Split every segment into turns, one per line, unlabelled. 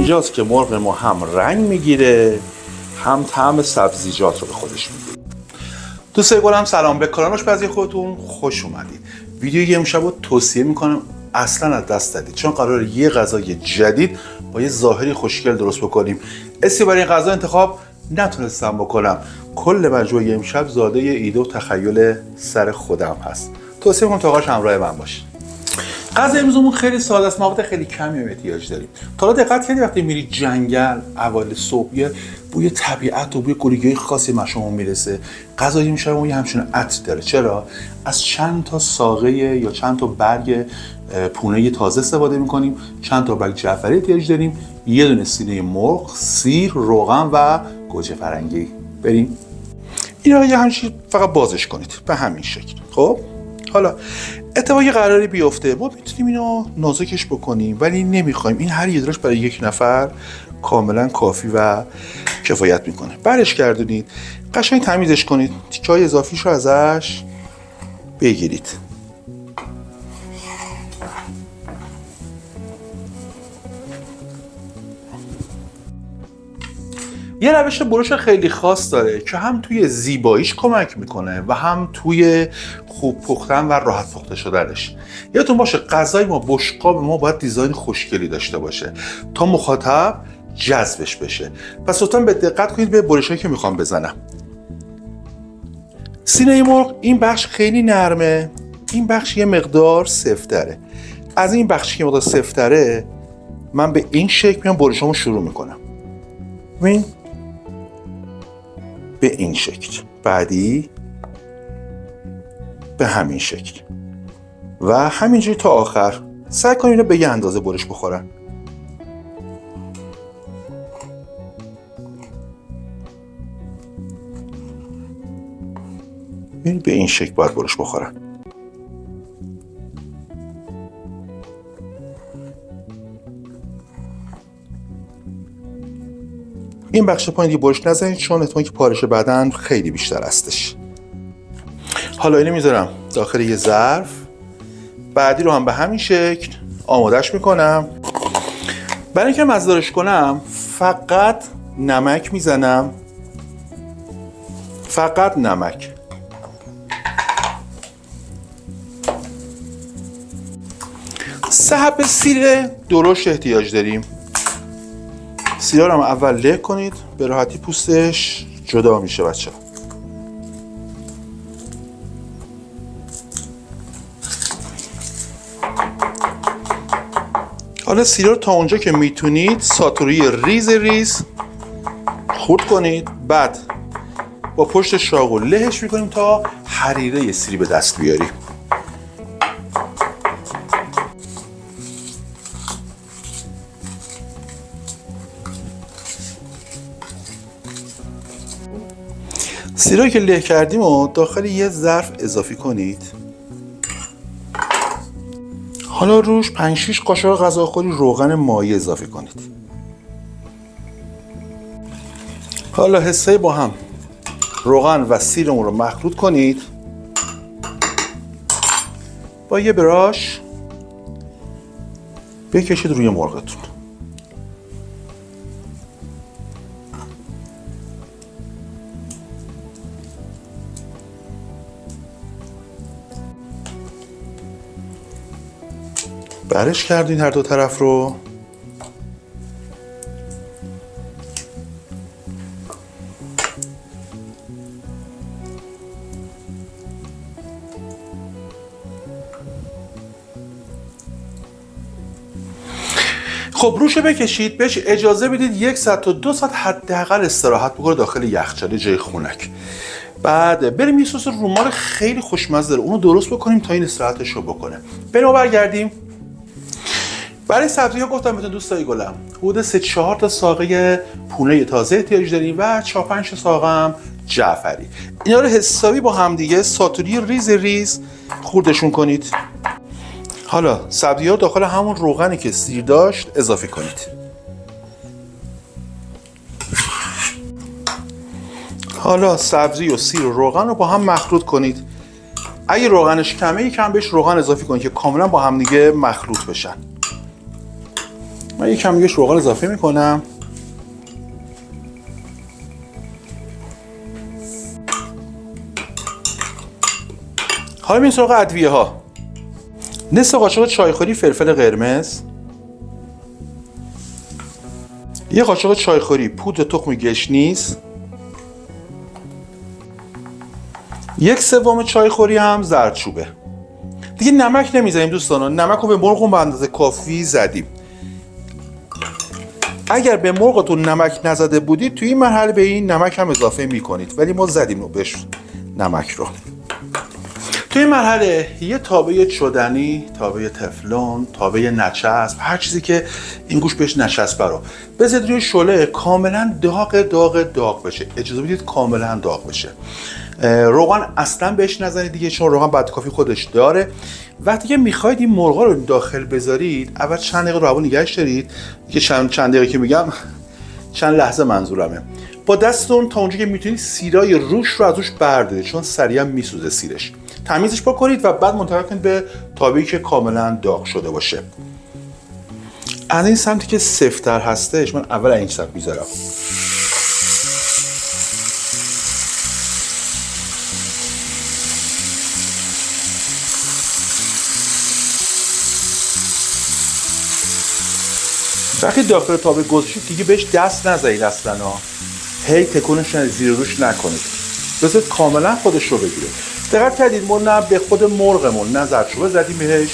اینجاست که مرغ ما هم رنگ میگیره هم طعم سبزیجات رو به خودش میگیره. دوستای گلم سلام، به کانال آشپزی خودتون خوش اومدید. ویدیوی امشب رو توصیه میکنم اصلا از دست ندید، چون قراره یه غذای جدید با یه ظاهری خوشگل درست بکنیم. اسمی برای این غذا انتخاب نتونستم بکنم. کل مجموعه امشب زاده ایده و تخیل سر خودم هست. توصیه میکنم تا آخرش همراه من باشید. غذای امروزمون خیلی ساده است، مواد خیلی کمی هم احتیاج داریم. تا حالا دقت کردی وقتی میری جنگل اوایل صبح یه بوی طبیعت و بوی گلوگیای خاصی به شما میرسه؟ غذای امشب یه همچین عطر داره. چرا؟ از چند تا ساقه یا چند تا برگ پونه تازه استفاده میکنیم، چند تا برگ جعفری احتیاج داریم، یه دونه سینه مرغ، سیر، روغن و گوجه فرنگی. بریم اینا یه همچین فقط بازش کنید به همین شکل. خب حالا اتفاقی قراری بیفته، ما میتونیم اینو نازکش بکنیم ولی نمیخوایم. این هر یه دراش برای یک نفر کاملا کافی و کفایت میکنه. برش گردونید، قشنگ تمیزش کنید، تیکه‌های اضافیش رو ازش بگیرید. یه روش برش خیلی خاص داره که هم توی زیباییش کمک میکنه و هم توی خوب پختن و راحت پخته شدنش. یادتون باشه غذای ما، بشقاب ما باید دیزاین خوشگلی داشته باشه تا مخاطب جذبش بشه. پس لطفاً به دقت کنید به برشایی که میخوام بزنم. سینه مرغ این بخش خیلی نرمه، این بخش یه مقدار سفتره. از این بخشی که مقدار سفتره من به این شکل میام برشامو شروع میکنم. ببین به این شکل، بعدی به همین شکل و همینجوری تا آخر. سعی کنید اینو به یه اندازه برش بخورن. این به این شکل باید برش بخورن. این بخش پایین دیگه برش نزنید چون احتمال که پارش بدن خیلی بیشتر هستش. حالا اینو میذارم داخل یه ظرف. بعدی رو هم به همین شکل آمادهش میکنم. برای اینکه مزه‌دارش کنم فقط نمک میزنم، فقط نمک. سه حب سیر درشت احتیاج داریم. سیرها رو هم اول له کنید، به راحتی پوستش جدا میشه بچه. حالا سیرها رو تا اونجا که میتونید ساتوری ریز ریز خورد کنید. بعد با پشت شاقو لهش میکنیم تا حریره سیری به دست بیاریم. سیرهایی که له کردیم رو داخل یه ظرف اضافی کنید. حالا روش 5-6 قاشق غذاخوری روغن مایع اضافه کنید. حالا حسه با هم روغن و سیرمون رو مخلوط کنید. با یه براش بکشید روی مرغتون. برش کردین هر دو طرف رو. خب روشو بکشید، بهش اجازه بدید 1 ساعت تا 2 ساعت حداقل استراحت بکنه داخل یخچال جای خنک. بعد بریم یه سس رومال خیلی خوشمزه داره، اونو درست بکنیم تا این استراحتش رو بکنه. بریم برگردیم. برای سبزی ها گفتم بهتون دوستای گلم حدود 3-4 تا ساقه پونه تازه احتیاج داریم و 4-5 ساقه هم جعفری. اینا رو حسابی با هم دیگه ساتوری ریز ریز خوردشون کنید. حالا سبزی ها داخل همون روغنی که سیر داشت اضافه کنید. حالا سبزی و سیر و روغن رو با هم مخلوط کنید. اگه روغنش کمه یکم بهش روغن اضافه کنید که کاملا با هم دیگه مخلوط بشن. من یک کم روغن اضافه میکنم. حالا میریم سراغ ادویه ها. نصف قاشق چایخوری فلفل قرمز، یه قاشق چایخوری پودر تخم گشنیز، 1/3 چایخوری هم زردچوبه. دیگه نمک نمیزنیم دوستان، نمک رو به مرغ به اندازه کافی زدیم. اگر به مرغتون نمک نزده بودید توی این مرحله به این نمک هم اضافه میکنید، ولی ما زدیم بهش نمک رو. توی این مرحله یه تابه چدنی، تابه تفلون، تابه نچسب، هر چیزی که این گوش بهش نچسبه رو بذارید روی شعله کاملا داغ بشه. اجازه بدید کاملا داغ بشه. روغن اصلا بهش نزنید دیگه، چون روغن بعد کافی خودش داره. وقتی که میخواید این مرغا رو داخل بذارید، اول چند دقیقه رو هوا نگهش دارید. دیگه چند دقیقه که میگم چند لحظه منظورمه. با دستتون تا اونجا که میتونید سیرای روش رو از روش بردارید، چون سریع میسوزه سیرش. تمیزش بکنید و بعد منتقل کنید به تابه‌ای که کاملا داغ شده باشه. از این سمتی که سفت‌تر هستش من اول این سمت میذارم. وقتی داخل تابه گذاشتید دیگه بهش دست نزنید اصلا، هی تکونش ندید، زیر روش نکنید، بذارید کاملا خودش رو بگیره. دقت کردید ما نه به خود مرغمون نه زردچوبه زدیم بهش،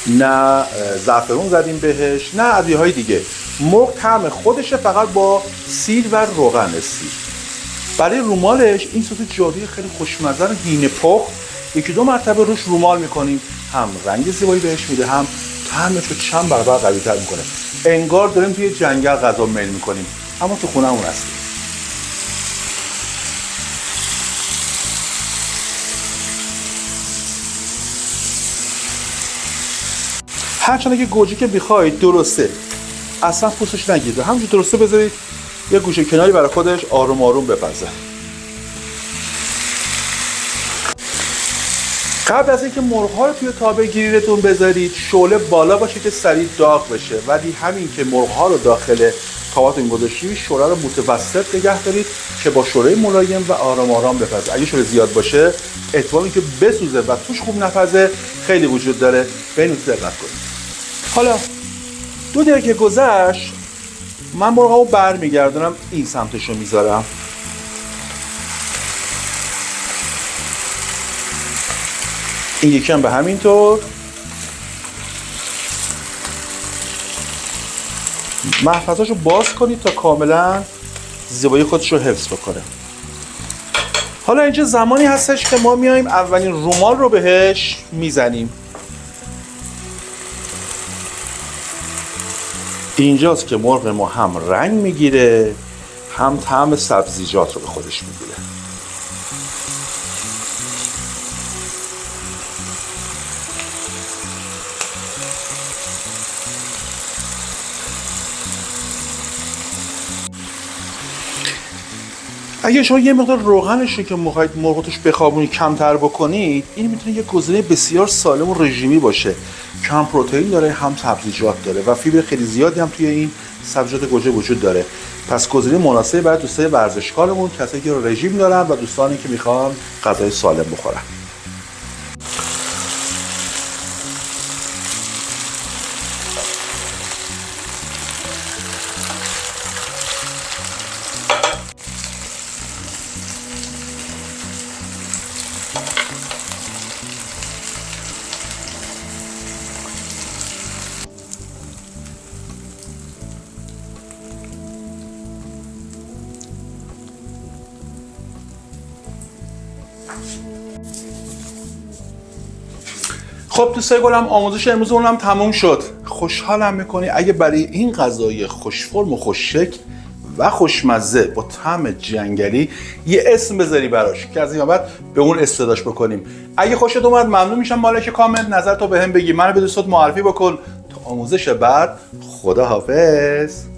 نه زعفرون زدیم بهش، نه ادویه‌های دیگه. مرغ طعم خودشه فقط با سیر و روغن سیر. برای رومالش این صوت جادویی خیلی خوشمزه رو هینه پخت 1-2 مرتبه روش رومال میکنیم، هم رنگ زیبایی بهش میده، هم طعمش رو چند برابر قوی‌تر میکنه. انگار داریم توی جنگل غذا میل میکنیم، اما تو خونه‌مون هستیم. هرچند که گوجه که بخواید درسته، اصلا پوستش نگیره، همونجور درسته بذارید یه گوشه کناری برای خودش آروم آروم بپزه. قبل از اینکه مرغ‌ها رو توی تابه گریلتون بذارید شعله بالا باشه که سریع داغ بشه، ولی همین که مرغ‌ها رو داخل تابه‌تون گذاشتید شعله رو متوسط نگه دارید که با شعله ملایم و آرام آرام بپزه. اگه شعله زیاد باشه احتمال اینکه بسوزه و توش خوب نپزه خیلی وجود داره، به این دقت کنید. حالا 2 دقیقه که گذشت من مرغ‌ها رو برمیگردونم، این سمتش رو میذارم. این یکی هم به همین طور. محفظه‌شو باز کنید تا کاملا زیبایی خودش رو حفظ بکنه. حالا اینجا زمانی هستش که ما میایم اولین رومال رو بهش میزنیم. اینجاست که مرغ ما هم رنگ میگیره، هم طعم سبزیجات رو به خودش میگیره. اگه شما یه مقدار روغنش رو که میخواید مرغ توش بخوابونید کمتر بکنید، این میتونه یه گزینه بسیار سالم و رژیمی باشه. کم پروتئین داره، هم سبزیجات داره و فیبر خیلی زیادی هم توی این سبزیجات گوجه وجود داره. پس گزینه مناسبی برای دوستای ورزشکارمون، کسایی که رژیم دارن و دوستانی که میخوان غذای سالم بخورن. خب دوستای گلم، آموزش امروزمون هم تموم شد. خوشحالم میکنی اگه برای این غذای خوشفرم و خوششکل و خوشمزه با طعم جنگلی یه اسم بذاری براش که از این بعد به اون استفاده بکنیم. اگه خوشت اومد ممنون میشم مالک کامنت نظرتو بهم بگی، منو به دوستات معرفی بکن. تا آموزش بعد، خدا حافظ.